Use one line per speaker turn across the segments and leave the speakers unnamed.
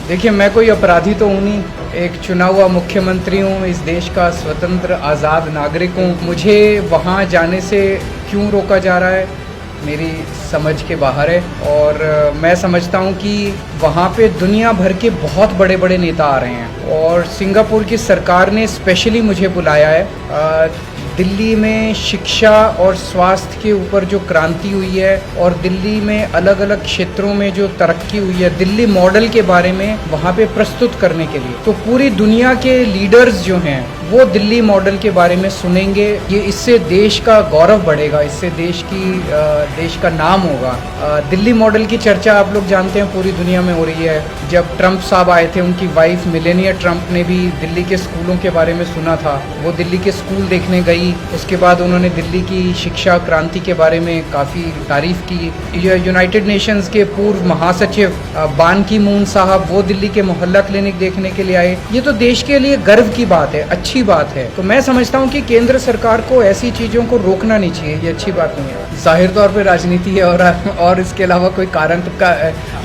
देखिए, मैं कोई अपराधी तो हूँ नहीं, एक चुना हुआ मुख्यमंत्री हूँ, इस देश का स्वतंत्र आज़ाद नागरिक हूँ। मुझे वहाँ जाने से क्यों रोका जा रहा है, मेरी समझ के बाहर है। और मैं समझता हूँ कि वहाँ पे दुनिया भर के बहुत बड़े बड़े नेता आ रहे हैं और सिंगापुर की सरकार ने स्पेशली मुझे बुलाया है। दिल्ली में शिक्षा और स्वास्थ्य के ऊपर जो क्रांति हुई है और दिल्ली में अलग अलग क्षेत्रों में जो तरक्की हुई है, दिल्ली मॉडल के बारे में वहाँ पे प्रस्तुत करने के लिए, तो पूरी दुनिया के लीडर्स जो हैं वो दिल्ली मॉडल के बारे में सुनेंगे। ये इससे देश का गौरव बढ़ेगा, इससे देश का नाम होगा। दिल्ली मॉडल की चर्चा आप लोग जानते हैं पूरी दुनिया में हो रही है। जब ट्रंप साहब आए थे, उनकी वाइफ मेलेनिया ट्रंप ने भी दिल्ली के स्कूलों के बारे में सुना था, वो दिल्ली के स्कूल देखने गई। उसके बाद उन्होंने दिल्ली की शिक्षा क्रांति के बारे में काफ़ी तारीफ की। यूनाइटेड नेशंस के पूर्व महासचिव बान की मून साहब, वो दिल्ली के मोहल्ला क्लिनिक देखने के लिए आए। ये तो देश के लिए गर्व की बात है, अच्छी बात है। तो मैं समझता हूँ कि केंद्र सरकार को ऐसी चीज़ों को रोकना नहीं चाहिए, ये अच्छी बात नहीं है। जाहिर तौर पे राजनीति है और इसके अलावा कोई कारण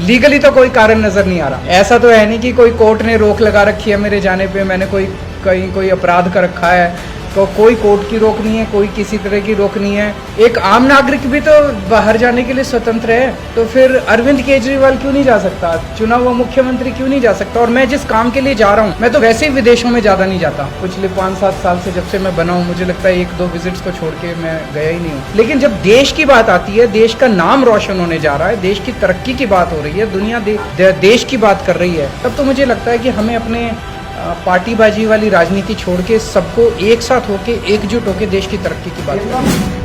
लीगली तो कोई कारण नज़र नहीं आ रहा। ऐसा तो है नहीं कि कोई कोर्ट ने रोक लगा रखी है मेरे जाने पे, मैंने कोई अपराध कर रखा है, तो कोई कोर्ट की रोक नहीं है, कोई किसी तरह की रोक नहीं है। एक आम नागरिक भी तो बाहर जाने के लिए स्वतंत्र है, तो फिर अरविंद केजरीवाल क्यों नहीं जा सकता, चुना हुआ मुख्यमंत्री क्यों नहीं जा सकता। और मैं जिस काम के लिए जा रहा हूँ, मैं तो वैसे ही विदेशों में ज़्यादा नहीं जाता। पिछले 5-7 साल से जब से मैं बना हूँ, मुझे लगता है 1-2 विजिट्स को छोड़ के मैं गया ही नहीं हूँ। लेकिन जब देश की बात आती है, देश का नाम रोशन होने जा रहा है, देश की तरक्की की बात हो रही है, दुनिया देश की बात कर रही है, तब तो मुझे लगता है कि हमें अपने पार्टीबाजी वाली राजनीति छोड़ के सबको एक साथ होके एकजुट होके देश की तरक्की की बात करनी है।